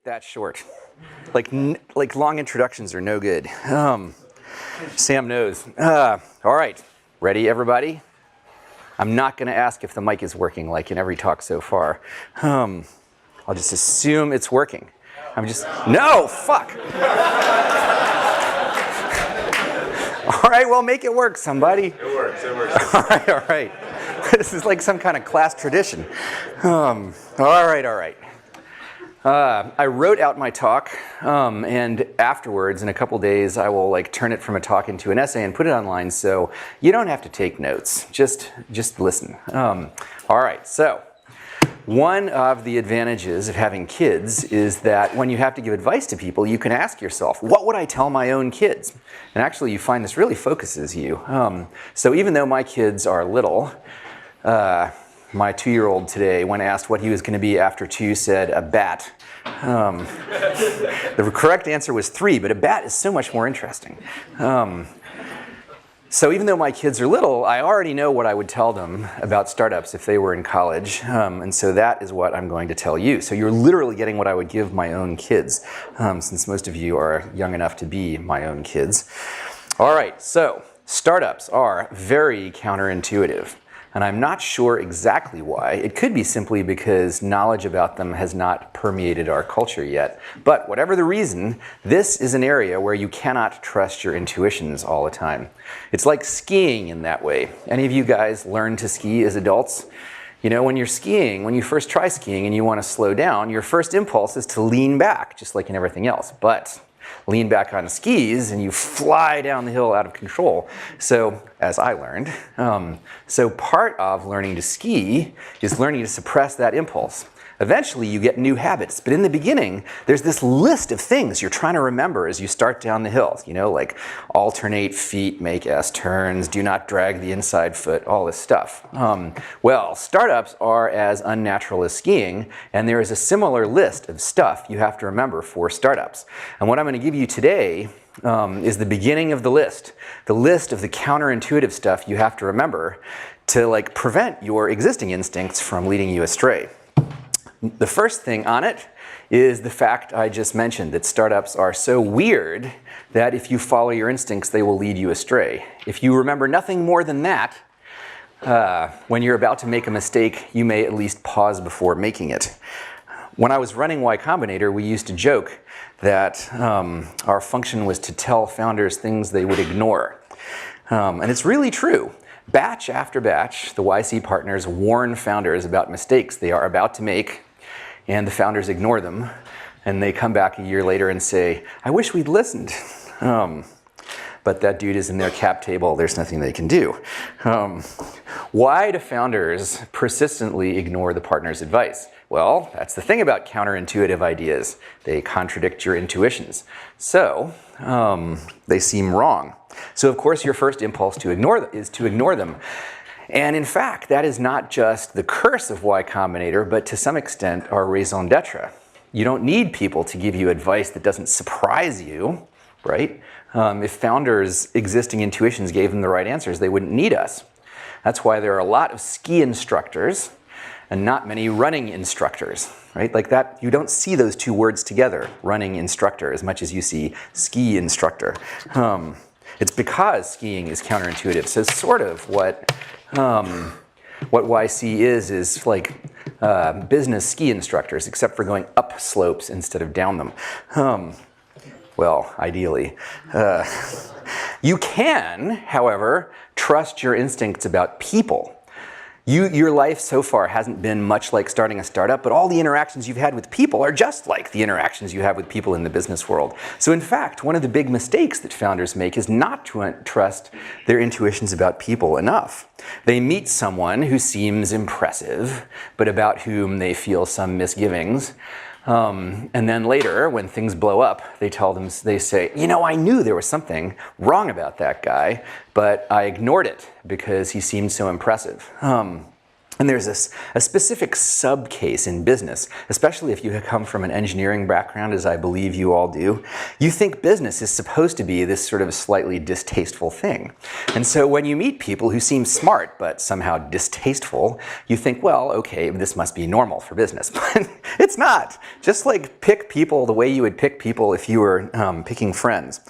That short. Like long introductions are no good. Sam knows. All right, ready everybody? I'm not going to ask if the mic is working like in every talk so far. I'll just assume it's working. No, fuck. All right, well, make it work, somebody. It works. All right. This is like some kind of class tradition. All right. I wrote out my talk, and afterwards, in a couple days, I will turn it from a talk into an essay and put it online, so you don't have to take notes. Just listen. All right, so one of the advantages of having kids is that when you have to give advice to people, you can ask yourself, what would I tell my own kids? And actually, you find this really focuses you. So even though my kids are little, my 2-year-old today, when asked what he was going to be after 2, said a bat. The correct answer was 3, but a bat is so much more interesting. So even though my kids are little, I already know what I would tell them about startups if they were in college. And so that is what I'm going to tell you. So you're literally getting what I would give my own kids, since most of you are young enough to be my own kids. All right, so startups are very counterintuitive. And I'm not sure exactly why. It could be simply because knowledge about them has not permeated our culture yet. But whatever the reason, this is an area where you cannot trust your intuitions all the time. It's like skiing in that way. Any of you guys learn to ski as adults? You know, when you're skiing, when you first try skiing and you want to slow down, your first impulse is to lean back, just like in everything else. But lean back on skis and you fly down the hill out of control. So, as I learned, so part of learning to ski is learning to suppress that impulse. Eventually you get new habits, but in the beginning there's this list of things you're trying to remember as you start down the hill. You know, like alternate feet, make S turns, do not drag the inside foot, all this stuff. Well, startups are as unnatural as skiing, and there is a similar list of stuff you have to remember for startups. And what I'm going to give you today is the beginning of the list of the counterintuitive stuff you have to remember to prevent your existing instincts from leading you astray. The first thing on it is the fact I just mentioned, that startups are so weird that if you follow your instincts, they will lead you astray. If you remember nothing more than that, when you're about to make a mistake, you may at least pause before making it. When I was running Y Combinator, we used to joke that our function was to tell founders things they would ignore. And it's really true. Batch after batch, the YC partners warn founders about mistakes they are about to make, and the founders ignore them, and they come back a year later and say, I wish we'd listened. But that dude is in their cap table, there's nothing they can do. Why do founders persistently ignore the partner's advice? Well, that's the thing about counterintuitive ideas. They contradict your intuitions. So, they seem wrong. So of course your first impulse is to ignore them. And in fact, that is not just the curse of Y Combinator, but to some extent our raison d'etre. You don't need people to give you advice that doesn't surprise you, right? If founders' existing intuitions gave them the right answers, they wouldn't need us. That's why there are a lot of ski instructors and not many running instructors, right? Like that, you don't see those two words together, running instructor, as much as you see ski instructor. It's because skiing is counterintuitive. So sort of what YC is like business ski instructors, except for going up slopes instead of down them. Well, ideally. You can, however, trust your instincts about people. Your life so far hasn't been much like starting a startup, but all the interactions you've had with people are just like the interactions you have with people in the business world. So in fact, one of the big mistakes that founders make is not to trust their intuitions about people enough. They meet someone who seems impressive, but about whom they feel some misgivings. And then later, when things blow up, they say, you know, I knew there was something wrong about that guy, but I ignored it because he seemed so impressive. And there's a specific sub-case in business, especially if you come from an engineering background, as I believe you all do. You think business is supposed to be this sort of slightly distasteful thing. And so when you meet people who seem smart but somehow distasteful, you think, well, okay, this must be normal for business. It's not. Just like pick people the way you would pick people if you were picking friends.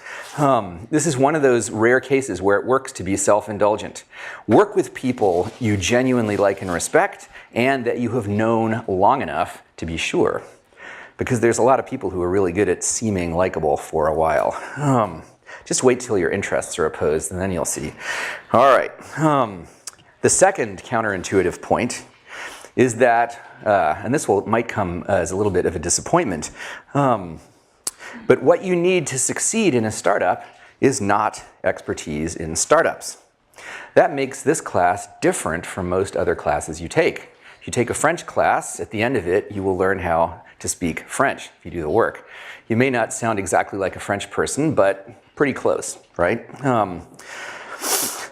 This is one of those rare cases where it works to be self-indulgent. Work with people you genuinely like and respect, and that you have known long enough to be sure. Because there's a lot of people who are really good at seeming likable for a while. Just wait till your interests are opposed, and then you'll see. All right. The second counterintuitive point is that, and this might come as a little bit of a disappointment, but what you need to succeed in a startup is not expertise in startups. That makes this class different from most other classes you take. If you take a French class, at the end of it, you will learn how to speak French if you do the work. You may not sound exactly like a French person, but pretty close, right?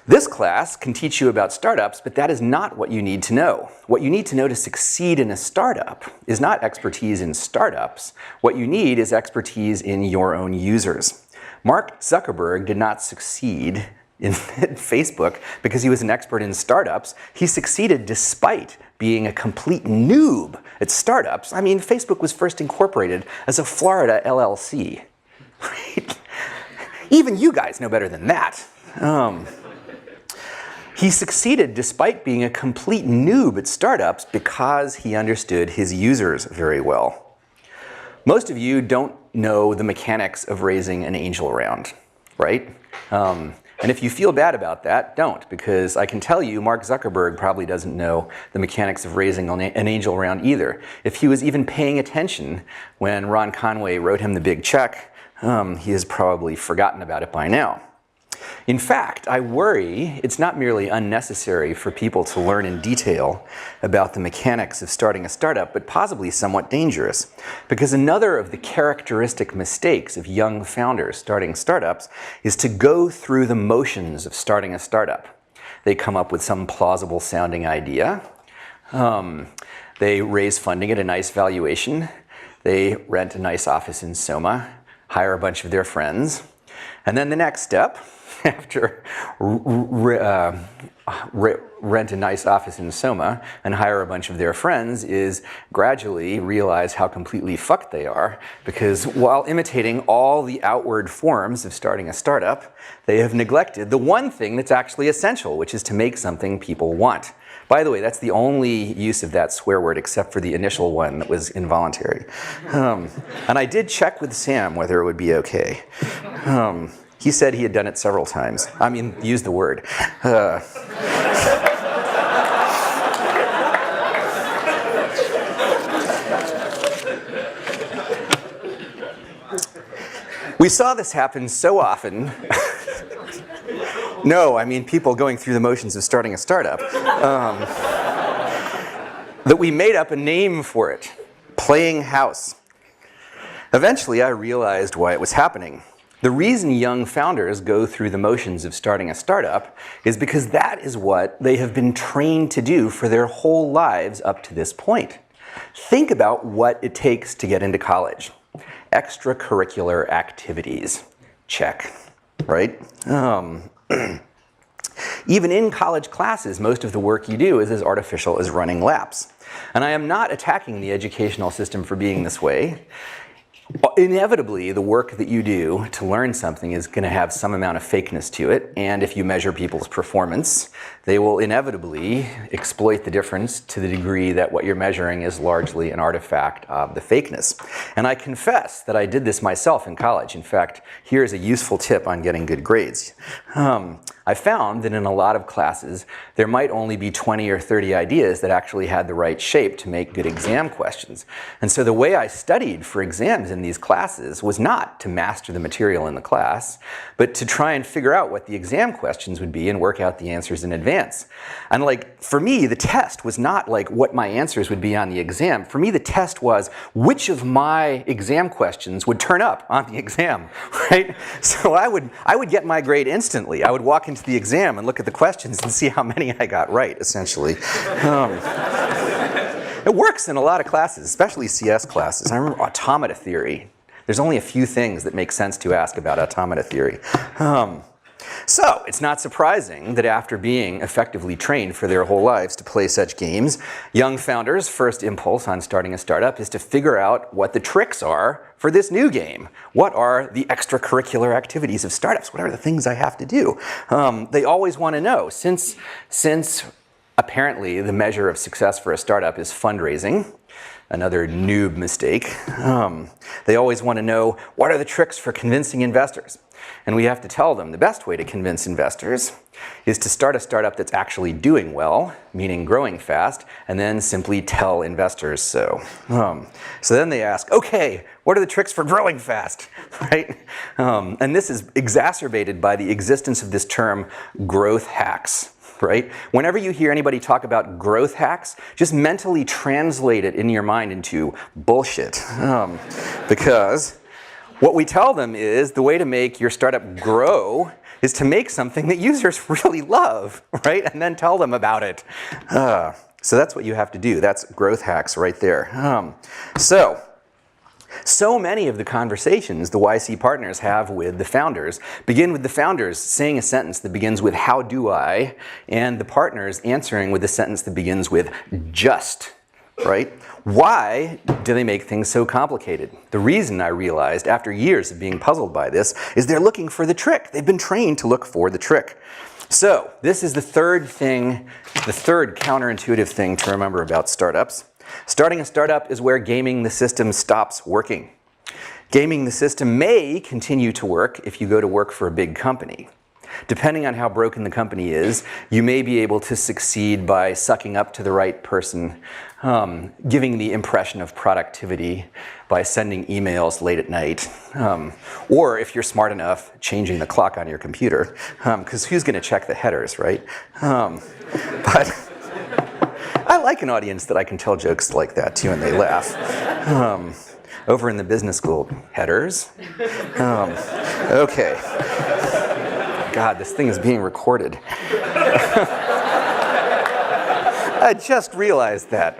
This class can teach you about startups, but that is not what you need to know. What you need to know to succeed in a startup is not expertise in startups. What you need is expertise in your own users. Mark Zuckerberg did not succeed in Facebook because he was an expert in startups. He succeeded despite being a complete noob at startups. I mean, Facebook was first incorporated as a Florida LLC, right? Even you guys know better than that. He succeeded despite being a complete noob at startups because he understood his users very well. Most of you don't know the mechanics of raising an angel round, right? And if you feel bad about that, don't, because I can tell you Mark Zuckerberg probably doesn't know the mechanics of raising an angel round either. If he was even paying attention when Ron Conway wrote him the big check, he has probably forgotten about it by now. In fact, I worry it's not merely unnecessary for people to learn in detail about the mechanics of starting a startup, but possibly somewhat dangerous. Because another of the characteristic mistakes of young founders starting startups is to go through the motions of starting a startup. They come up with some plausible sounding idea. They raise funding at a nice valuation. They rent a nice office in Soma, hire a bunch of their friends. And then the next step, after rent a nice office in Soma and hire a bunch of their friends, is gradually realize how completely fucked they are, because while imitating all the outward forms of starting a startup, they have neglected the one thing that's actually essential, which is to make something people want. By the way, that's the only use of that swear word except for the initial one that was involuntary. And I did check with Sam whether it would be okay. He said he had done it several times. I mean, use the word. We saw this happen so often. No, I mean people going through the motions of starting a startup. That we made up a name for it, playing house. Eventually, I realized why it was happening. The reason young founders go through the motions of starting a startup is because that is what they have been trained to do for their whole lives up to this point. Think about what it takes to get into college. Extracurricular activities. Check. Right? Even in college classes, most of the work you do is as artificial as running laps. And I am not attacking the educational system for being this way. Inevitably, the work that you do to learn something is going to have some amount of fakeness to it, and if you measure people's performance, they will inevitably exploit the difference to the degree that what you're measuring is largely an artifact of the fakeness. And I confess that I did this myself in college. In fact, here's a useful tip on getting good grades. I found that in a lot of classes, there might only be 20 or 30 ideas that actually had the right shape to make good exam questions. And so the way I studied for exams in these classes was not to master the material in the class, but to try and figure out what the exam questions would be and work out the answers in advance. And like, for me, the test was not like what my answers would be on the exam. For me, the test was which of my exam questions would turn up on the exam, right? So I would get my grade instantly. I would walk into the exam and look at the questions and see how many I got right, essentially. It works in a lot of classes, especially CS classes. I remember automata theory. There's only a few things that make sense to ask about automata theory. So it's not surprising that after being effectively trained for their whole lives to play such games, young founders' first impulse on starting a startup is to figure out what the tricks are for this new game. What are the extracurricular activities of startups? What are the things I have to do? They always want to know. Since apparently the measure of success for a startup is fundraising, another noob mistake, they always want to know what are the tricks for convincing investors. And we have to tell them the best way to convince investors is to start a startup that's actually doing well, meaning growing fast, and then simply tell investors so. So then they ask, okay, what are the tricks for growing fast, right? And this is exacerbated by the existence of this term growth hacks. Right? Whenever you hear anybody talk about growth hacks, just mentally translate it in your mind into bullshit. Because what we tell them is the way to make your startup grow is to make something that users really love, right? And then tell them about it. So that's what you have to do. That's growth hacks right there. So many of the conversations the YC partners have with the founders begin with the founders saying a sentence that begins with "how do I?" and the partners answering with a sentence that begins with "just." Right? Why do they make things so complicated? The reason I realized after years of being puzzled by this is they're looking for the trick. They've been trained to look for the trick. So this is the third counterintuitive thing to remember about startups. Starting a startup is where gaming the system stops working. Gaming the system may continue to work if you go to work for a big company. Depending on how broken the company is, you may be able to succeed by sucking up to the right person, giving the impression of productivity by sending emails late at night, or if you're smart enough, changing the clock on your computer, because who's going to check the headers, right? But I like an audience that I can tell jokes like that to and they laugh. Over in the business school, headers. Okay. God, this thing is being recorded. I just realized that.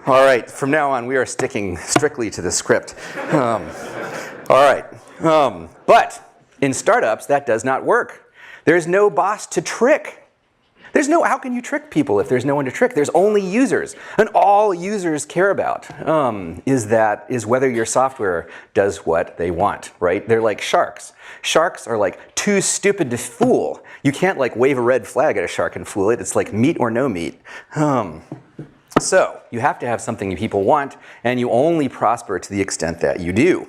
All right, from now on, we are sticking strictly to the script. All right, but in startups, that does not work. There's no boss to trick. How can you trick people if there's no one to trick? There's only users. And all users care about is whether your software does what they want, right? They're like sharks. Sharks are like too stupid to fool. You can't like wave a red flag at a shark and fool it. It's like meat or no meat. So you have to have something people want, and you only prosper to the extent that you do.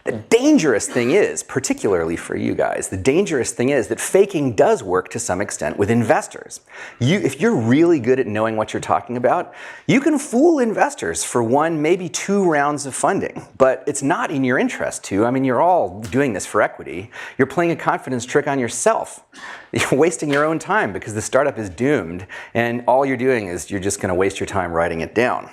The dangerous thing is, particularly for you guys, the dangerous thing is that faking does work to some extent with investors. If you're really good at knowing what you're talking about, you can fool investors for 1, maybe 2 rounds of funding. But it's not in your interest to. I mean, you're all doing this for equity. You're playing a confidence trick on yourself. You're wasting your own time because the startup is doomed, and all you're doing is you're just going to waste your time writing it down.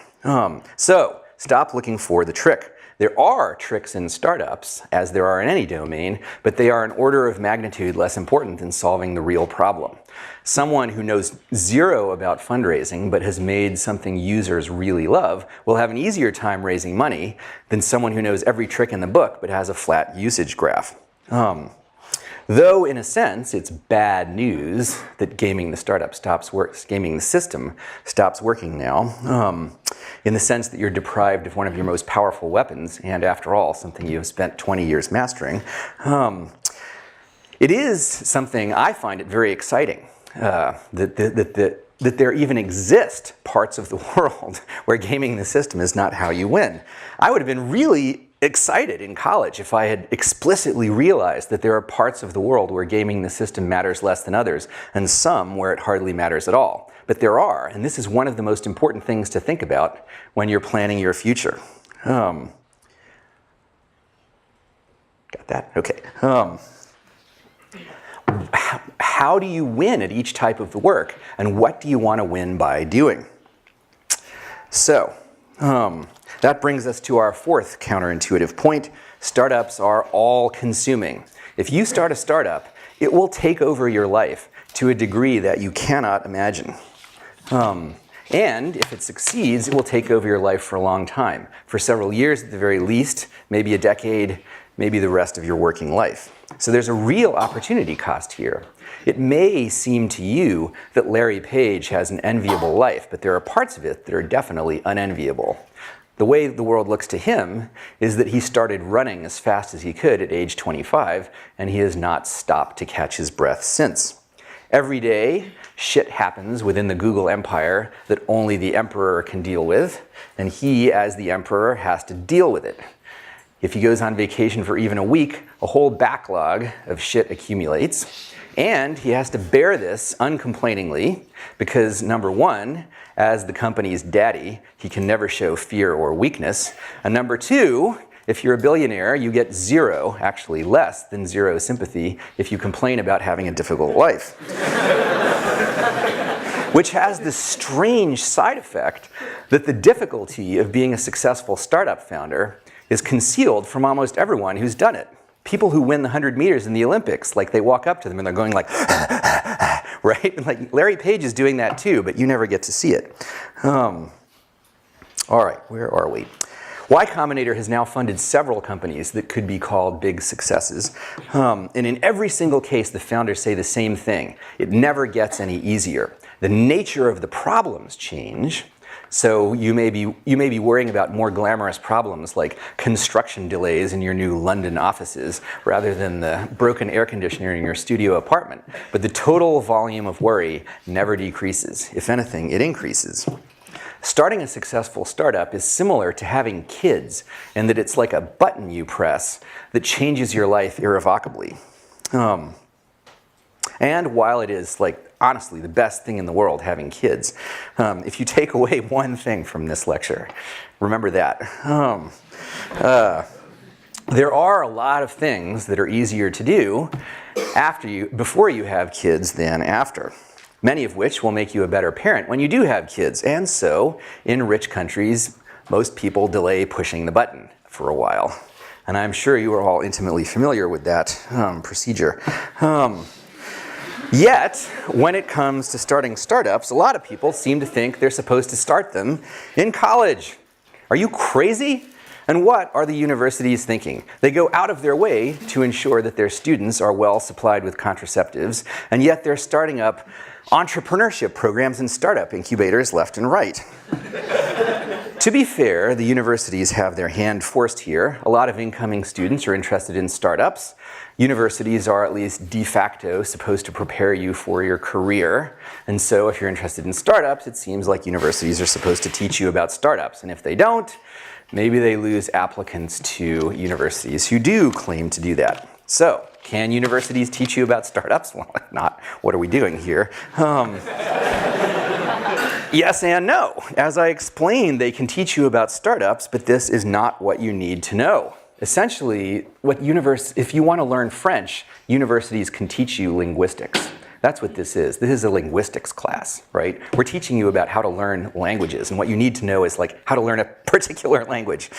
So stop looking for the trick. There are tricks in startups, as there are in any domain, but they are an order of magnitude less important than solving the real problem. Someone who knows 0 about fundraising but has made something users really love will have an easier time raising money than someone who knows every trick in the book but has a flat usage graph. Though, in a sense, it's bad news that gaming the system stops working now, in the sense that you're deprived of one of your most powerful weapons, and after all, something you have spent 20 years mastering. It is something I find it very exciting that there even exist parts of the world where gaming the system is not how you win. I would have been really excited in college if I had explicitly realized that there are parts of the world where gaming the system matters less than others, and some where it hardly matters at all. But there are, and this is one of the most important things to think about when you're planning your future. Got that? Okay. How do you win at each type of the work, and what do you want to win by doing? So, that brings us to our 4th counterintuitive point. Startups are all-consuming. If you start a startup, it will take over your life to a degree that you cannot imagine. And if it succeeds, it will take over your life for a long time. For several years at the very least, maybe a decade, maybe the rest of your working life. So there's a real opportunity cost here. It may seem to you that Larry Page has an enviable life, but there are parts of it that are definitely unenviable. The way the world looks to him is that he started running as fast as he could at age 25, and he has not stopped to catch his breath since. Every day, shit happens within the Google empire that only the emperor can deal with, and he, as the emperor, has to deal with it. If he goes on vacation for even a week, a whole backlog of shit accumulates, and he has to bear this uncomplainingly because, number one, as the company's daddy, he can never show fear or weakness, and number two, if you're a billionaire, you get zero, actually less than zero sympathy if you complain about having a difficult life. Which has this strange side effect that the difficulty of being a successful startup founder is concealed from almost everyone who's done it. People who win the 100 meters in the Olympics, like they walk up to them and they're going like, right? And like Larry Page is doing that too, but you never get to see it. All right, where are we? Y Combinator has now funded several companies that could be called big successes. And in every single case, the founders say the same thing. It never gets any easier. The nature of the problems change. So you may be worrying about more glamorous problems like construction delays in your new London offices rather than the broken air conditioner in your studio apartment. But the total volume of worry never decreases. If anything, it increases. Starting a successful startup is similar to having kids in that it's like a button you press that changes your life irrevocably. And while it is, like, honestly, the best thing in the world, having kids, if you take away one thing from this lecture, remember that. There are a lot of things that are easier to do before you have kids than after, many of which will make you a better parent when you do have kids. And so, in rich countries, most people delay pushing the button for a while. And I'm sure you are all intimately familiar with that procedure. Yet, when it comes to starting startups, a lot of people seem to think they're supposed to start them in college. Are you crazy? And what are the universities thinking? They go out of their way to ensure that their students are well supplied with contraceptives, and yet they're starting up entrepreneurship programs and startup incubators left and right. To be fair, the universities have their hand forced here. A lot of incoming students are interested in startups. Universities are at least de facto supposed to prepare you for your career. And so if you're interested in startups, it seems like universities are supposed to teach you about startups. And if they don't, maybe they lose applicants to universities who do claim to do that. So, can universities teach you about startups? Well, if not, what are we doing here? Yes and no. As I explained, they can teach you about startups, but this is not what you need to know. Essentially, if you want to learn French, universities can teach you linguistics. That's what this is. This is a linguistics class, right? We're teaching you about how to learn languages, and what you need to know is like how to learn a particular language.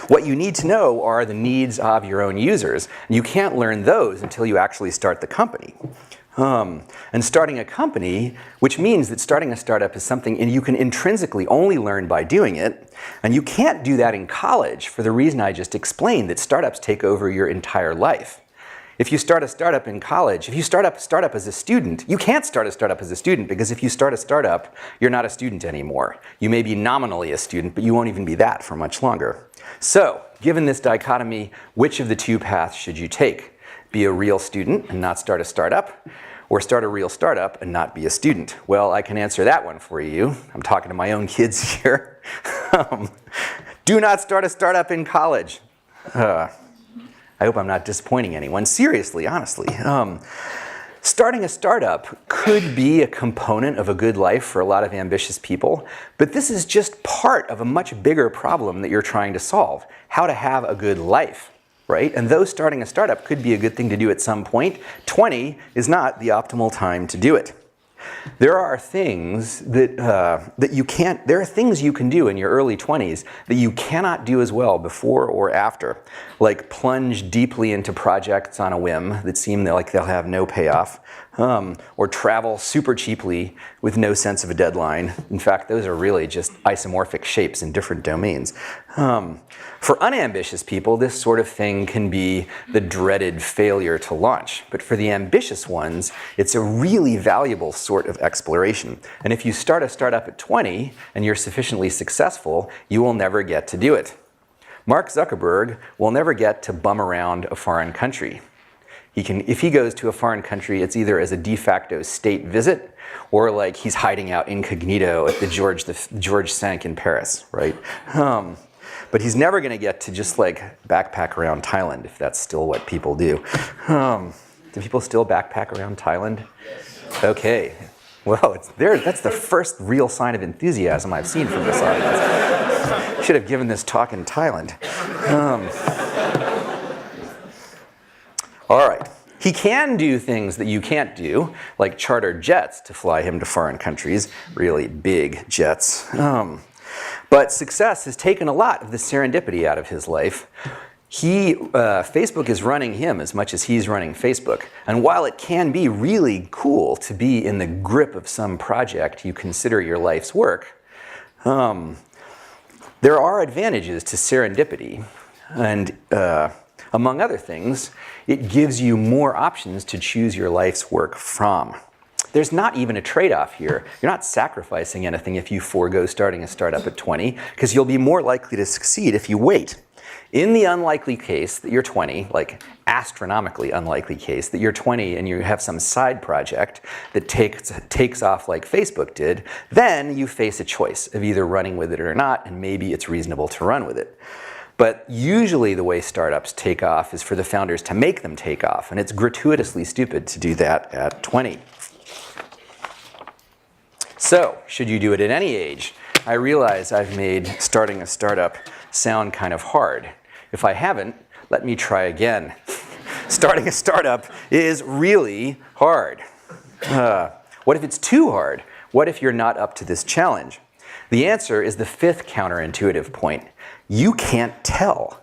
What you need to know are the needs of your own users. And you can't learn those until you actually start the company. And starting a company, which means that starting a startup is something and you can intrinsically only learn by doing it, and you can't do that in college for the reason I just explained, that startups take over your entire life. If you start a startup in college, if you start a startup as a student, you can't start a startup as a student because if you start a startup, you're not a student anymore. You may be nominally a student, but you won't even be that for much longer. So, given this dichotomy, which of the two paths should you take? Be a real student and not start a startup, or start a real startup and not be a student? Well, I can answer that one for you. I'm talking to my own kids here. Do not start a startup in college. I hope I'm not disappointing anyone. Seriously, honestly. Starting a startup could be a component of a good life for a lot of ambitious people, but this is just part of a much bigger problem that you're trying to solve: how to have a good life. Right? And though starting a startup could be a good thing to do at some point, 20 is not the optimal time to do it. There are things there are things you can do in your early 20s that you cannot do as well before or after, like plunge deeply into projects on a whim that seem like they'll have no payoff, or travel super cheaply with no sense of a deadline. In fact, those are really just isomorphic shapes in different domains. For unambitious people, this sort of thing can be the dreaded failure to launch. But for the ambitious ones, it's a really valuable sort of exploration. And if you start a startup at 20 and you're sufficiently successful, you will never get to do it. Mark Zuckerberg will never get to bum around a foreign country. If he goes to a foreign country, it's either as a de facto state visit or like he's hiding out incognito at the George V in Paris, right? But he's never going to get to just like backpack around Thailand, if that's still what people do. Do people still backpack around Thailand? Okay. Well, it's there. That's the first real sign of enthusiasm I've seen from this audience. Should have given this talk in Thailand. All right. He can do things that you can't do, like charter jets to fly him to foreign countries, really big jets. But success has taken a lot of the serendipity out of his life. Facebook is running him as much as he's running Facebook. And while it can be really cool to be in the grip of some project you consider your life's work, there are advantages to serendipity. And among other things, it gives you more options to choose your life's work from. There's not even a trade-off here. You're not sacrificing anything if you forego starting a startup at 20, because you'll be more likely to succeed if you wait. In the unlikely case that you're 20, like astronomically unlikely case that you're 20 and you have some side project that takes off like Facebook did, then you face a choice of either running with it or not, and maybe it's reasonable to run with it. But usually the way startups take off is for the founders to make them take off, and it's gratuitously stupid to do that at 20. So, should you do it at any age? I realize I've made starting a startup sound kind of hard. If I haven't, let me try again. Starting a startup is really hard. What if it's too hard? What if you're not up to this challenge? The answer is the fifth counterintuitive point. You can't tell.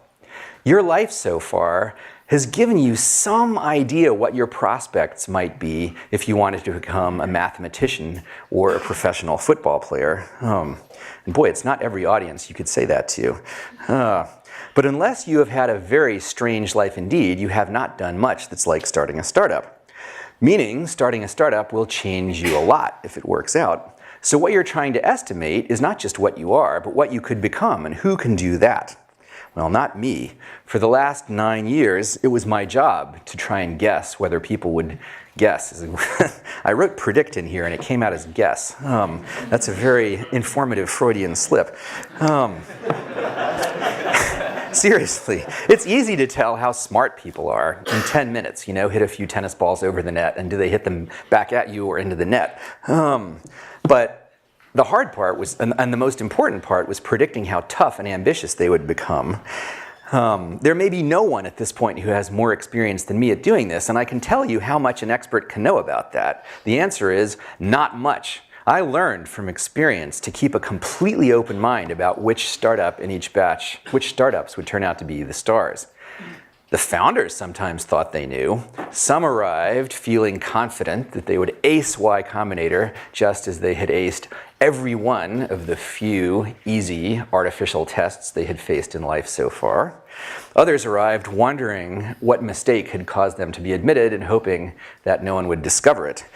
Your life so far has given you some idea what your prospects might be if you wanted to become a mathematician or a professional football player. And boy, it's not every audience you could say that to. But unless you have had a very strange life indeed, you have not done much that's like starting a startup. Meaning, starting a startup will change you a lot if it works out. So what you're trying to estimate is not just what you are, but what you could become, and who can do that? Well, not me. For the last 9 years, it was my job to try and guess whether people would guess. I wrote predict in here, and it came out as guess. That's a very informative Freudian slip. Seriously, it's easy to tell how smart people are in 10 minutes. You know, hit a few tennis balls over the net, and do they hit them back at you or into the net? But the hard part was, and the most important part, was predicting how tough and ambitious they would become. There may be no one at this point who has more experience than me at doing this, and I can tell you how much an expert can know about that. The answer is not much. I learned from experience to keep a completely open mind about which startup in each batch, which startups would turn out to be the stars. The founders sometimes thought they knew. Some arrived feeling confident that they would ace Y Combinator just as they had aced every one of the few easy artificial tests they had faced in life so far. Others arrived wondering what mistake had caused them to be admitted and hoping that no one would discover it.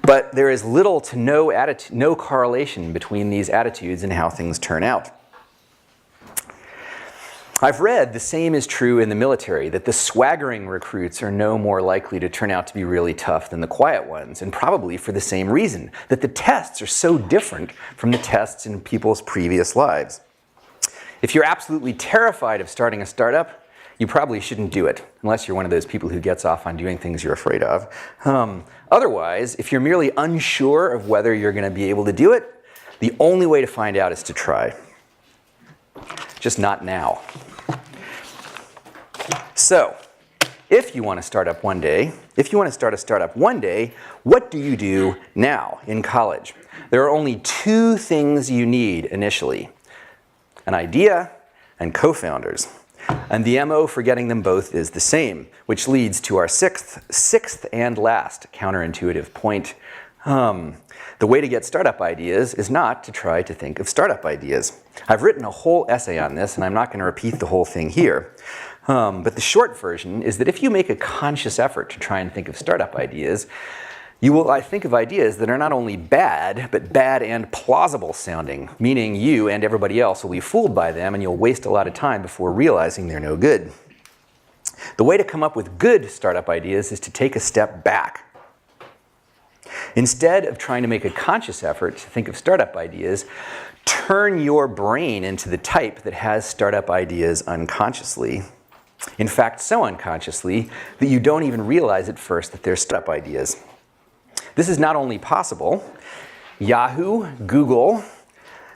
But there is little to no correlation between these attitudes and how things turn out. I've read the same is true in the military, that the swaggering recruits are no more likely to turn out to be really tough than the quiet ones, and probably for the same reason, that the tests are so different from the tests in people's previous lives. If you're absolutely terrified of starting a startup, you probably shouldn't do it, unless you're one of those people who gets off on doing things you're afraid of. Otherwise, if you're merely unsure of whether you're going to be able to do it, the only way to find out is to try. Just not now. So, if you want to start a startup one day, what do you do now in college? There are only two things you need initially: an idea and co-founders. And the MO for getting them both is the same, which leads to our sixth and last counterintuitive point. The way to get startup ideas is not to try to think of startup ideas. I've written a whole essay on this, and I'm not going to repeat the whole thing here. But the short version is that if you make a conscious effort to try and think of startup ideas, you will think of ideas that are not only bad, but bad and plausible sounding, meaning you and everybody else will be fooled by them and you'll waste a lot of time before realizing they're no good. The way to come up with good startup ideas is to take a step back. Instead of trying to make a conscious effort to think of startup ideas, turn your brain into the type that has startup ideas unconsciously. In fact, so unconsciously that you don't even realize at first that they're startup ideas. This is not only possible. Yahoo, Google,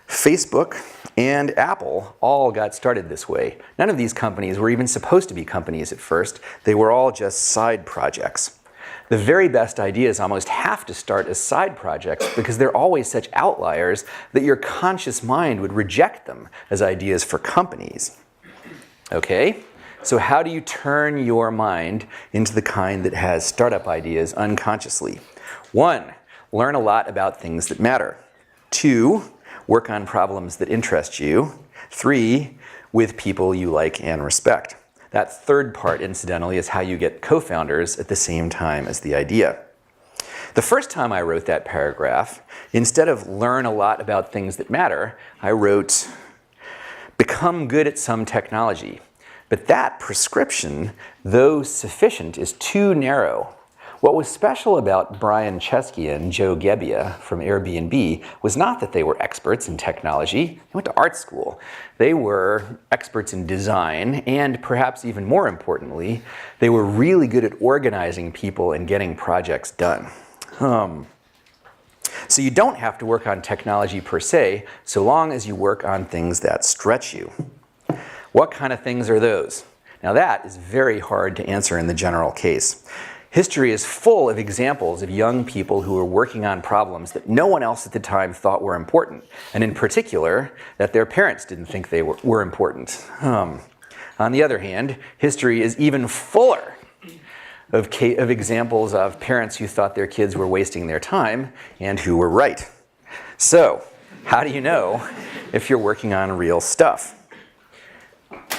Facebook, and Apple all got started this way. None of these companies were even supposed to be companies at first. They were all just side projects. The very best ideas almost have to start as side projects because they're always such outliers that your conscious mind would reject them as ideas for companies. Okay? So how do you turn your mind into the kind that has startup ideas unconsciously? 1, learn a lot about things that matter. 2, work on problems that interest you. 3, with people you like and respect. That third part, incidentally, is how you get co-founders at the same time as the idea. The first time I wrote that paragraph, instead of learn a lot about things that matter, I wrote, become good at some technology. But that prescription, though sufficient, is too narrow. What was special about Brian Chesky and Joe Gebbia from Airbnb was not that they were experts in technology. They went to art school. They were experts in design, and perhaps even more importantly, they were really good at organizing people and getting projects done. So you don't have to work on technology per se, so long as you work on things that stretch you. What kind of things are those? Now that is very hard to answer in the general case. History is full of examples of young people who were working on problems that no one else at the time thought were important, and in particular, that their parents didn't think they were important. On the other hand, history is even fuller of examples of parents who thought their kids were wasting their time and who were right. So, how do you know if you're working on real stuff?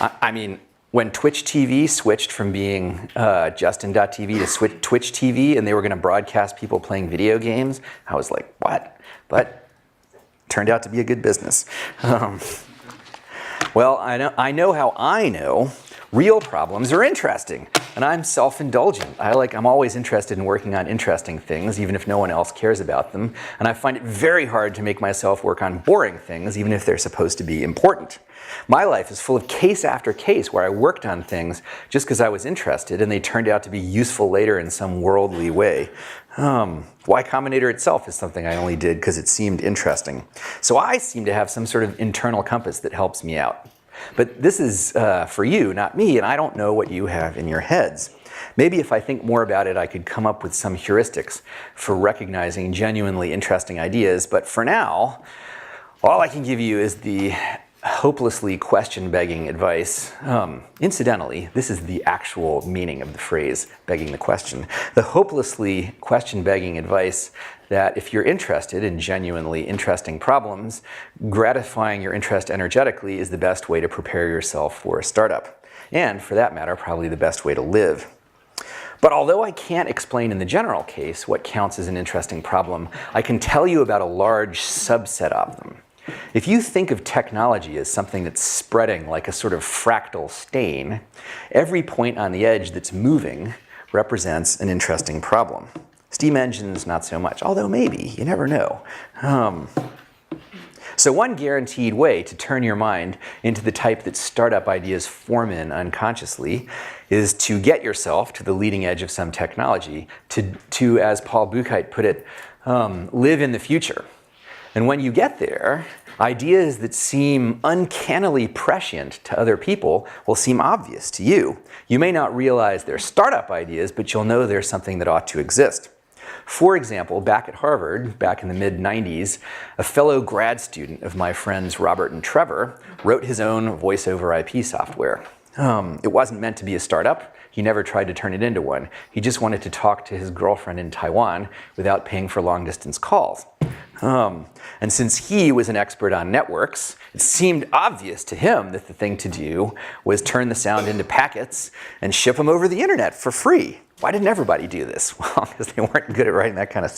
I mean, when Twitch TV switched from being Justin.tv to Twitch TV and they were going to broadcast people playing video games, I was like, what? But it turned out to be a good business. Well, I know how I know real problems are interesting, and I'm self-indulgent. I'm always interested in working on interesting things, even if no one else cares about them, and I find it very hard to make myself work on boring things, even if they're supposed to be important. My life is full of case after case where I worked on things just because I was interested, and they turned out to be useful later in some worldly way. Y Combinator itself is something I only did because it seemed interesting. So I seem to have some sort of internal compass that helps me out. But this is for you, not me, and I don't know what you have in your heads. Maybe if I think more about it, I could come up with some heuristics for recognizing genuinely interesting ideas. But for now, all I can give you is the hopelessly question-begging advice. Incidentally, this is the actual meaning of the phrase, begging the question. The hopelessly question-begging advice that if you're interested in genuinely interesting problems, gratifying your interest energetically is the best way to prepare yourself for a startup. And for that matter, probably the best way to live. But although I can't explain in the general case what counts as an interesting problem, I can tell you about a large subset of them. If you think of technology as something that's spreading like a sort of fractal stain, every point on the edge that's moving represents an interesting problem. Steam engines, not so much, although maybe, you never know. So one guaranteed way to turn your mind into the type that startup ideas form in unconsciously is to get yourself to the leading edge of some technology, to as Paul Buchheit put it, live in the future. And when you get there, ideas that seem uncannily prescient to other people will seem obvious to you. You may not realize they're startup ideas, but you'll know there's something that ought to exist. For example, back at Harvard, back in the mid-90s, a fellow grad student of my friends Robert and Trevor wrote his own voice over IP software. It wasn't meant to be a startup. He never tried to turn it into one. He just wanted to talk to his girlfriend in Taiwan without paying for long-distance calls. And since he was an expert on networks, it seemed obvious to him that the thing to do was turn the sound into packets and ship them over the internet for free. Why didn't everybody do this? Well, because they weren't good at writing that kind of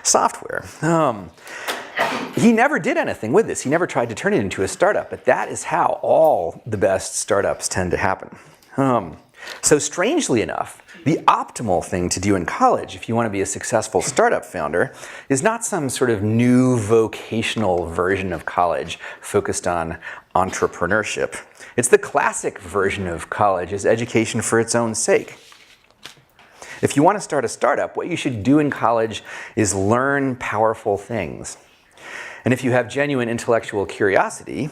software. He never did anything with this. He never tried to turn it into a startup, but that is how all the best startups tend to happen. So strangely enough, the optimal thing to do in college if you want to be a successful startup founder is not some sort of new vocational version of college focused on entrepreneurship. It's the classic version of college as education for its own sake. If you want to start a startup, what you should do in college is learn powerful things. And if you have genuine intellectual curiosity,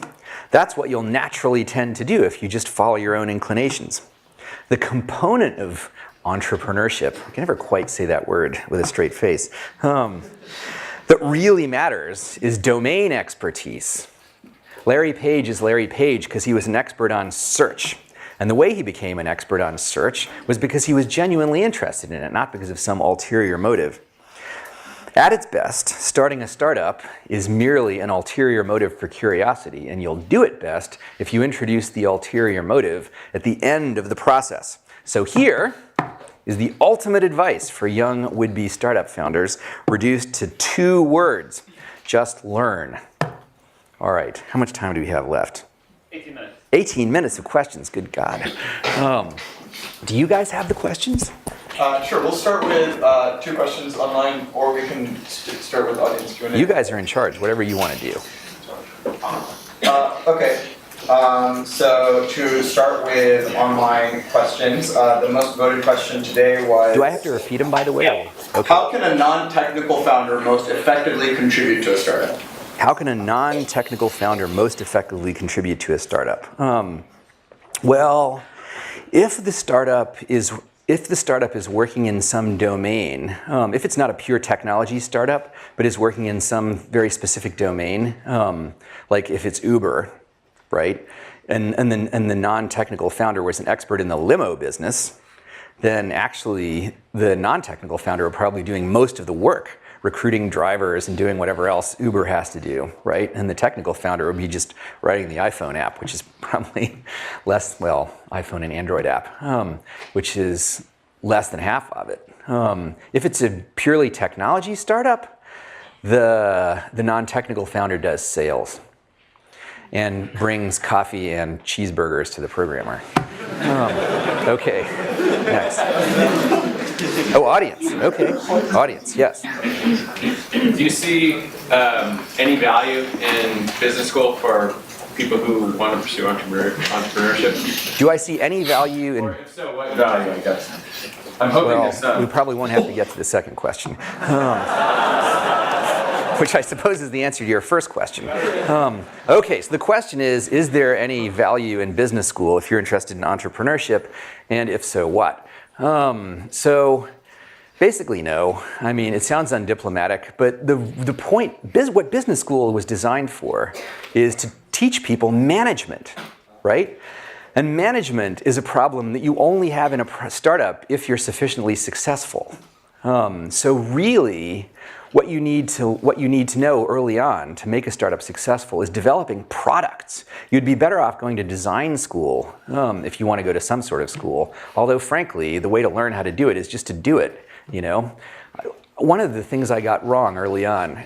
that's what you'll naturally tend to do if you just follow your own inclinations. The component of entrepreneurship, I can never quite say that word with a straight face, that really matters is domain expertise. Larry Page is Larry Page because he was an expert on search. And the way he became an expert on search was because he was genuinely interested in it, not because of some ulterior motive. At its best, starting a startup is merely an ulterior motive for curiosity, and you'll do it best if you introduce the ulterior motive at the end of the process. So here is the ultimate advice for young would-be startup founders, reduced to 2 words. Just learn. All right, how much time do we have left? 18 minutes. 18 minutes of questions, good God. Do you guys have the questions? Sure, we'll start with 2 questions online, or we can start with audience Q&A. You guys are in charge, whatever you want to do. Okay, so to start with online questions, the most voted question today was... Do I have to repeat them, by the way? Yeah. Okay. How can a non-technical founder most effectively contribute to a startup? How can a non-technical founder most effectively contribute to a startup? Well, if the startup is working in some domain, if it's not a pure technology startup, but is working in some very specific domain, like if it's Uber, right? And the non-technical founder was an expert in the limo business, then actually the non-technical founder are probably doing most of the work, recruiting drivers and doing whatever else Uber has to do, right? And the technical founder would be just writing the iPhone app, which is probably less, well, iPhone and Android app, which is less than half of it. If it's a purely technology startup, the non-technical founder does sales and brings coffee and cheeseburgers to the programmer. Okay, next. Oh, audience. Okay, audience. Yes. Do you see any value in business school for people who want to pursue entrepreneurship? Do I see any value in? Or if so, what value, I guess? I'm hoping it's Well, we probably won't have to get to the second question, which I suppose is the answer to your first question. Okay, so the question is there any value in business school if you're interested in entrepreneurship, and if so, what? So basically no. I mean, it sounds undiplomatic, but the point, what business school was designed for is to teach people management, right? And management is a problem that you only have in a startup if you're sufficiently successful. So really, what you need to know early on to make a startup successful is developing products. You'd be better off going to design school if you want to go to some sort of school. Although, frankly, the way to learn how to do it is just to do it. You know, one of the things I got wrong early on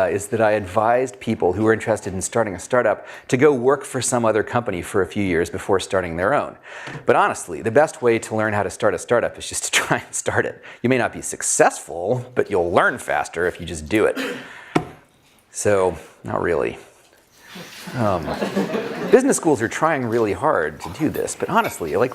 is that I advised people who were interested in starting a startup to go work for some other company for a few years before starting their own. But honestly, the best way to learn how to start a startup is just to try and start it. You may not be successful, but you'll learn faster if you just do it. So, not really. Business schools are trying really hard to do this, but honestly, like,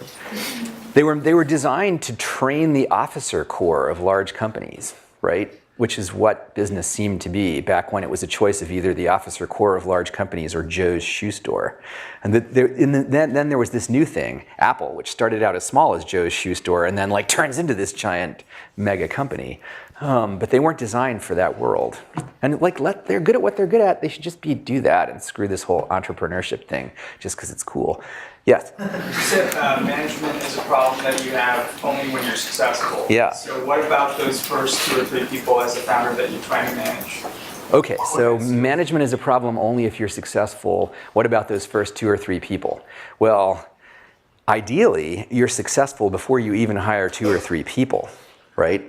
they were designed to train the officer corps of large companies, right? Which is what business seemed to be back when it was a choice of either the officer corps of large companies or Joe's shoe store. And then there was this new thing, Apple, which started out as small as Joe's shoe store and then like turns into this giant mega company. but they weren't designed for that world. And like, they're good at what they're good at. They should just do that and screw this whole entrepreneurship thing just because it's cool. Yes. You said management is a problem that you have only when you're successful. Yeah. So what about those first 2 or 3 people as a founder that you're trying to manage? Okay, so management is a problem only if you're successful. What about those first 2 or 3 people? Well, ideally, you're successful before you even hire 2 or 3 people, right?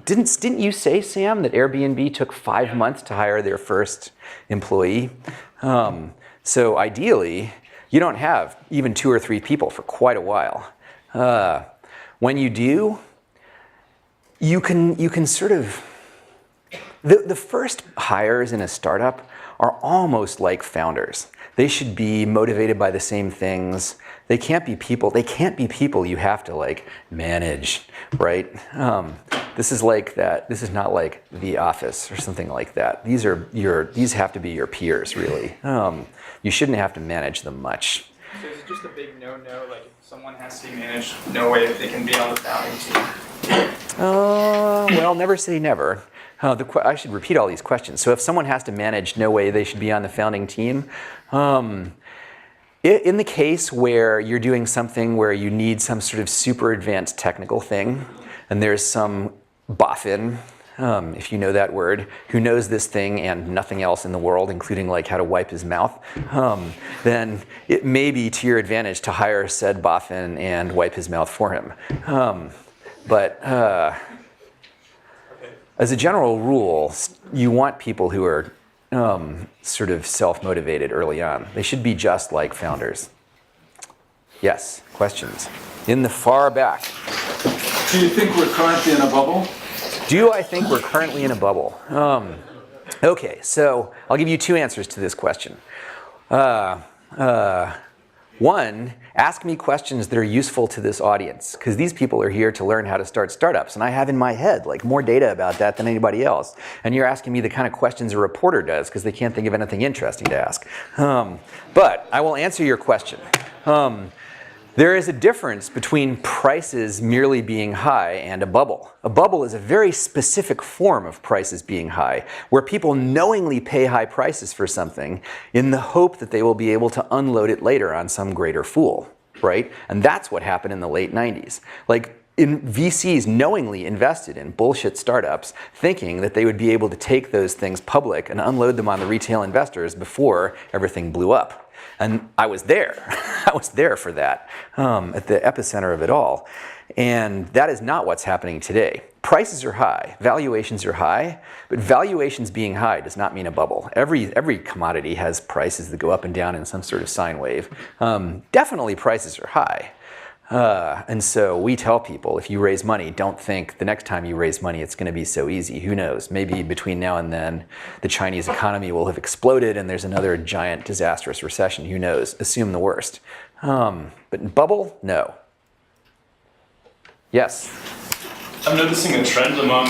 Didn't you say, Sam, that Airbnb took 5 months to hire their first employee? So ideally, you don't have even 2 or 3 people for quite a while. When you do, you can sort of, the first hires in a startup are almost like founders. They should be motivated by the same things. They can't be people you have to like manage, right? This is like that. This is not like The Office or something like that. These have to be your peers, really. You shouldn't have to manage them much. So is it just a big no-no, like if someone has to be managed, no way that they can be on the founding team? Well, never say never. I should repeat all these questions. So if someone has to manage, no way they should be on the founding team. In the case where you're doing something where you need some sort of super advanced technical thing, and there's some boffin, if you know that word, who knows this thing and nothing else in the world, including like how to wipe his mouth, then it may be to your advantage to hire said boffin and wipe his mouth for him. But as a general rule, you want people who are sort of self-motivated early on. They should be just like founders. Yes, questions? In the far back. Do you think we're currently in a bubble? Do I think we're currently in a bubble? Okay, so I'll give you 2 answers to this question. One, ask me questions that are useful to this audience, because these people are here to learn how to start startups, and I have in my head like more data about that than anybody else. And you're asking me the kind of questions a reporter does, because they can't think of anything interesting to ask. But I will answer your question. There is a difference between prices merely being high and a bubble. A bubble is a very specific form of prices being high, where people knowingly pay high prices for something in the hope that they will be able to unload it later on some greater fool, right? And that's what happened in the late 90s. Like, VCs knowingly invested in bullshit startups, thinking that they would be able to take those things public and unload them on the retail investors before everything blew up. And I was there. I was there for that, at the epicenter of it all. And that is not what's happening today. Prices are high, valuations are high, but valuations being high does not mean a bubble. Every commodity has prices that go up and down in some sort of sine wave. Definitely prices are high. And so we tell people, if you raise money, don't think the next time you raise money it's going to be so easy. Who knows? Maybe between now and then the Chinese economy will have exploded and there's another giant disastrous recession. Who knows? Assume the worst. But bubble? No. Yes? I'm noticing a trend among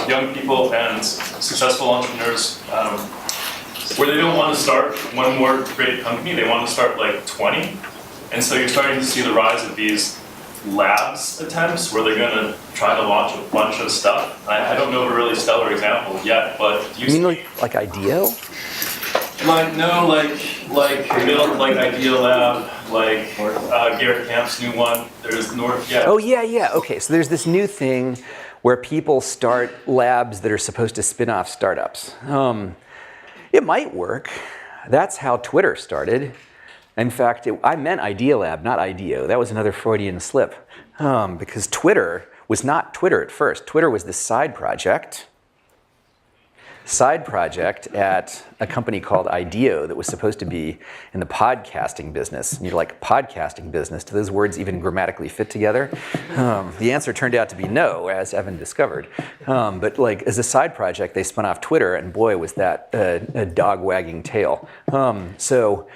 young people and successful entrepreneurs where they don't want to start one more great company, they want to start like 20. And so you're starting to see the rise of these labs attempts where they're going to try to launch a bunch of stuff. I don't know of a really stellar example yet, but do You mean like IDEO? like Idea Lab, like Garrett Camp's new one. There's North. Yeah. Oh yeah. Okay, so there's this new thing where people start labs that are supposed to spin off startups. It might work. That's how Twitter started. In fact, I meant Idea Lab, not IDEO. That was another Freudian slip, because Twitter was not Twitter at first. Twitter was this side project at a company called IDEO that was supposed to be in the podcasting business. And you're like, podcasting business? Do those words even grammatically fit together? The answer turned out to be no, as Evan discovered. But like as a side project, they spun off Twitter, and boy, was that a dog wagging tail. So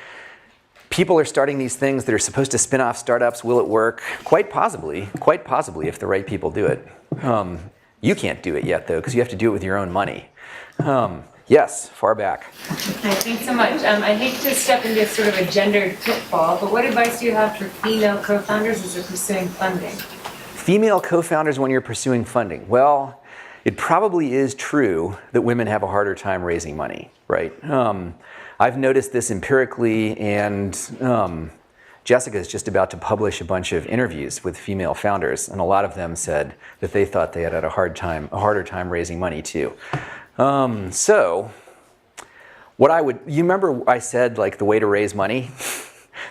people are starting these things that are supposed to spin off startups. Will it work? Quite possibly if the right people do it. You can't do it yet, though, because you have to do it with your own money. Yes, far back. Hi, thanks so much. I hate to step into sort of a gendered pitfall, but what advice do you have for female co-founders as they're pursuing funding? Female co-founders when you're pursuing funding. Well, it probably is true that women have a harder time raising money, right? I've noticed this empirically, and Jessica is just about to publish a bunch of interviews with female founders, and a lot of them said that they thought they had a harder time raising money too. So, you remember I said like the way to raise money?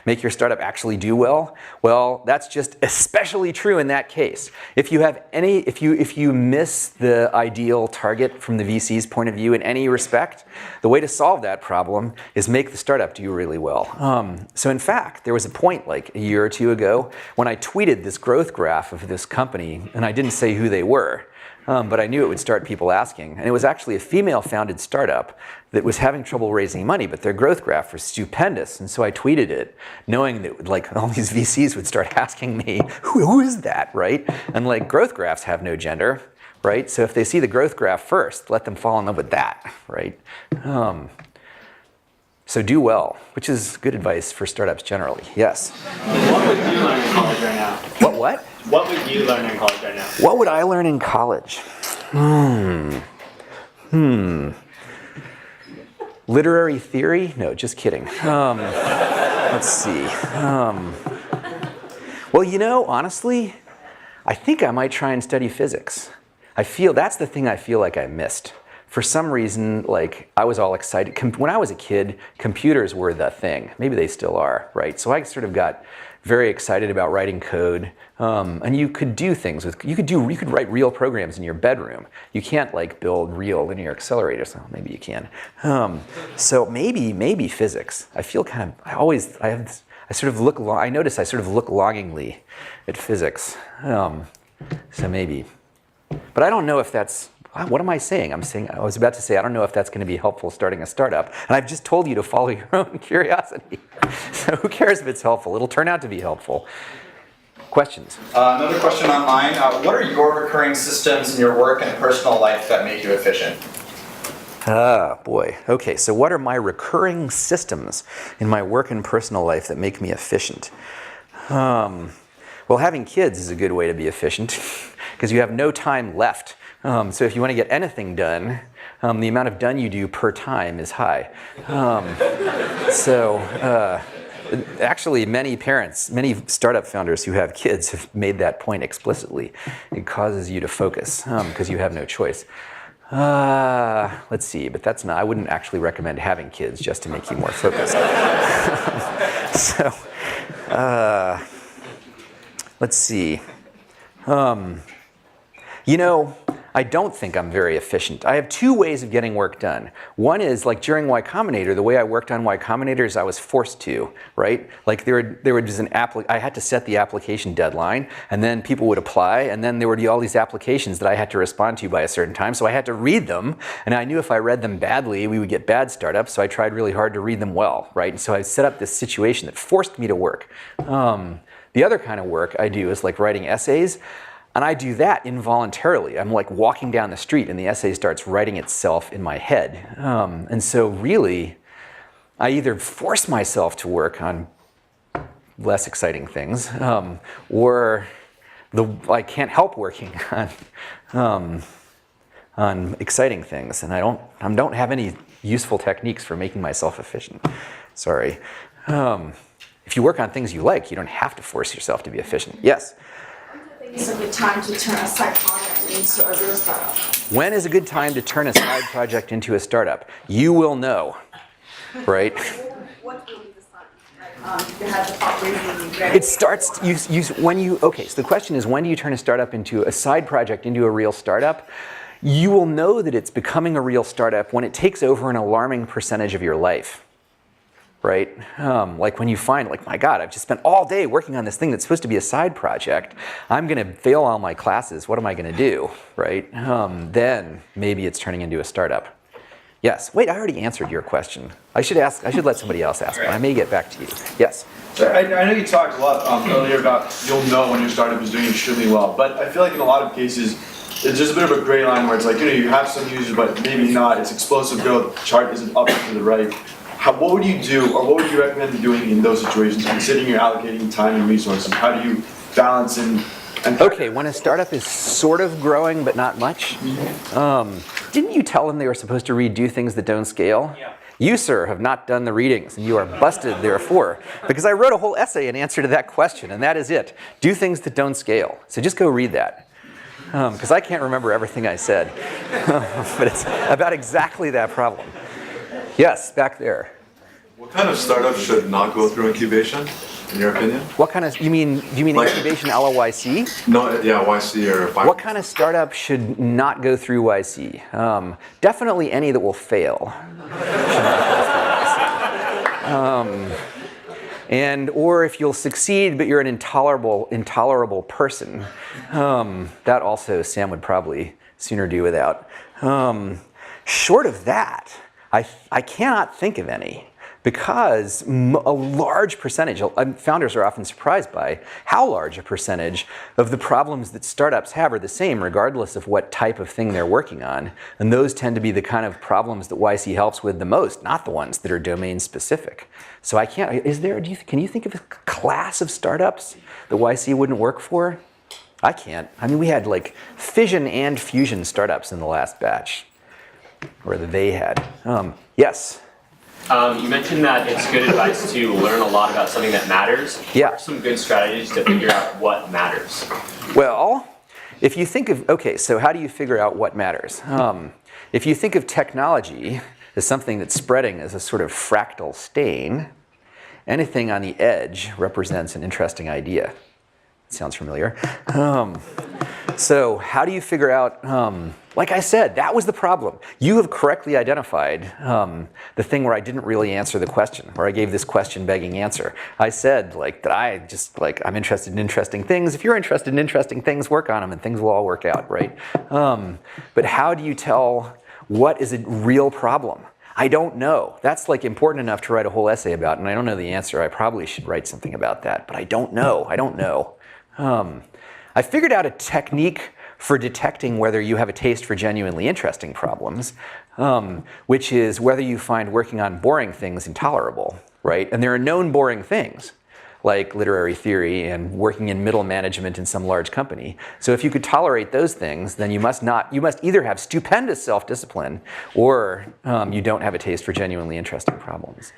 Make your startup actually do well? Well, that's just especially true in that case. If you miss the ideal target from the VC's point of view in any respect, the way to solve that problem is make the startup do really well. So in fact, there was a point like a year or two ago when I tweeted this growth graph of this company, and I didn't say who they were. But I knew it would start people asking. And it was actually a female-founded startup that was having trouble raising money, but their growth graph was stupendous. And so I tweeted it, knowing that like all these VCs would start asking me, who is that, right? And like growth graphs have no gender, right? So if they see the growth graph first, let them fall in love with that, right? So do well, which is good advice for startups generally. Yes? What would you learn in college right now? What? What would you learn in college right now? What would I learn in college? Literary theory? No, just kidding. Let's see. Well, you know, honestly, I think I might try and study physics. That's the thing I feel like I missed. For some reason, like, I was all excited. When I was a kid, computers were the thing. Maybe they still are, right? So I sort of got very excited about writing code. And you could do things you could write real programs in your bedroom. You can't like build real linear accelerators. Well, maybe you can. So maybe physics. I feel kind of, I notice I sort of look longingly at physics. So maybe. But I don't know if that's, what am I saying? I was about to say, I don't know if that's going to be helpful starting a startup. And I've just told you to follow your own curiosity. So who cares if it's helpful? It'll turn out to be helpful. Questions? Another question online. What are your recurring systems in your work and personal life that make you efficient? Ah, boy. Okay, so what are my recurring systems in my work and personal life that make me efficient? Well, having kids is a good way to be efficient because you have no time left. So if you want to get anything done, the amount of done you do per time is high. Actually, many parents, many startup founders who have kids have made that point explicitly. It causes you to focus because you have no choice. Let's see, but I wouldn't actually recommend having kids just to make you more focused. Let's see. I don't think I'm very efficient. I have two ways of getting work done. One is like during Y Combinator, the way I worked on Y Combinator is I was forced to, right? Like there was I had to set the application deadline, and then people would apply, and then there would be all these applications that I had to respond to by a certain time, so I had to read them, and I knew if I read them badly, we would get bad startups, so I tried really hard to read them well, right? And so I set up this situation that forced me to work. The other kind of work I do is like writing essays. And I do that involuntarily. I'm like walking down the street and the essay starts writing itself in my head. And so really, I either force myself to work on less exciting things, or I can't help working on exciting things. And I don't have any useful techniques for making myself efficient. Sorry. If you work on things you like, you don't have to force yourself to be efficient. Yes? It's a good time to turn a side project into a real startup. When is a good time to turn a side project into a startup? You will know, right? What will be the sign? You have the fundraising ready. It starts, okay, so the question is, when do you turn a side project into a real startup? You will know that it's becoming a real startup when it takes over an alarming percentage of your life. Right? Like when you find, like, my God, I've just spent all day working on this thing that's supposed to be a side project. I'm going to fail all my classes. What am I going to do? Right? Then maybe it's turning into a startup. Yes. Wait, I already answered your question. I should let somebody else ask, but I may get back to you. Yes. So I know you talked a lot earlier about you'll know when your startup is doing extremely well, but I feel like in a lot of cases, there's just a bit of a gray line where it's like, you have some users, but maybe not. It's explosive growth. Chart isn't up and to the right. What would you do, or what would you recommend doing in those situations, considering you're allocating time and resources? How do you balance in Okay, when a startup is sort of growing but not much, didn't you tell them they were supposed to read Do Things That Don't Scale? Yeah. You, sir, have not done the readings, and you are busted, therefore, because I wrote a whole essay in answer to that question, and that is it. Do things that don't scale. So just go read that, because I can't remember everything I said, but it's about exactly that problem. Yes, back there. What kind of startup should not go through incubation, in your opinion? What kind of, do you mean Like- incubation LOYC? No, yeah, YC or What kind of startup should not go through YC? Definitely any that will fail. And or if you'll succeed but you're an intolerable person, that also Sam would probably sooner do without. Short of that, I cannot think of any, because a large percentage, founders are often surprised by how large a percentage of the problems that startups have are the same regardless of what type of thing they're working on. And those tend to be the kind of problems that YC helps with the most, not the ones that are domain specific. So I can't, can you think of a class of startups that YC wouldn't work for? I can't. I mean, we had like fission and fusion startups in the last batch, or that they had. Yes? You mentioned that it's good advice to learn a lot about something that matters. Yeah. What are some good strategies to figure out what matters? Well, if you think of, okay, so how do you figure out what matters? If you think of technology as something that's spreading as a sort of fractal stain, anything on the edge represents an interesting idea. Sounds familiar. So how do you figure out, like I said, that was the problem. You have correctly identified the thing where I didn't really answer the question, where I gave this question begging answer. I said that I'm interested in interesting things. If you're interested in interesting things, work on them and things will all work out, right? But how do you tell what is a real problem? I don't know. That's like important enough to write a whole essay about, and I don't know the answer. I probably should write something about that, but I don't know. I don't know. I figured out a technique for detecting whether you have a taste for genuinely interesting problems, which is whether you find working on boring things intolerable, right? And there are known boring things, like literary theory and working in middle management in some large company. So if you could tolerate those things, then you must either have stupendous self-discipline or you don't have a taste for genuinely interesting problems.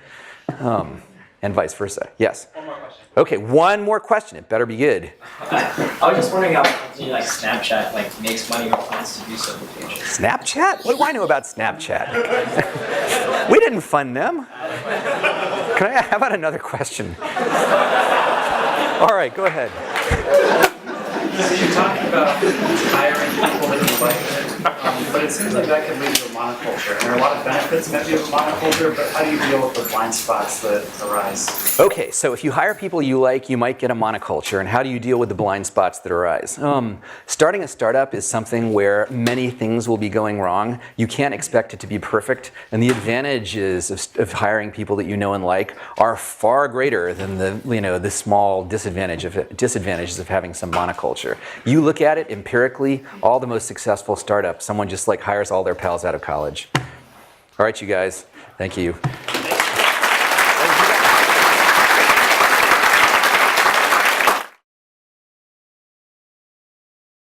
And vice versa. Yes? One more question. Okay, one more question. It better be good. I was just wondering how Snapchat makes money or plans to do so in the future. Snapchat? What do I know about Snapchat? We didn't fund them. How about another question? All right, go ahead. So you're talking about hiring people that you like, but it seems like that could lead to a monoculture. And there are a lot of benefits maybe of a monoculture, but how do you deal with the blind spots that arise? Okay, so if you hire people you like, you might get a monoculture. And how do you deal with the blind spots that arise? Starting a startup is something where many things will be going wrong. You can't expect it to be perfect. And the advantages of hiring people that you know and like are far greater than the small disadvantages of having some monoculture. You look at it empirically, all the most successful startups, someone just hires all their pals out of college. All right, you guys, thank you.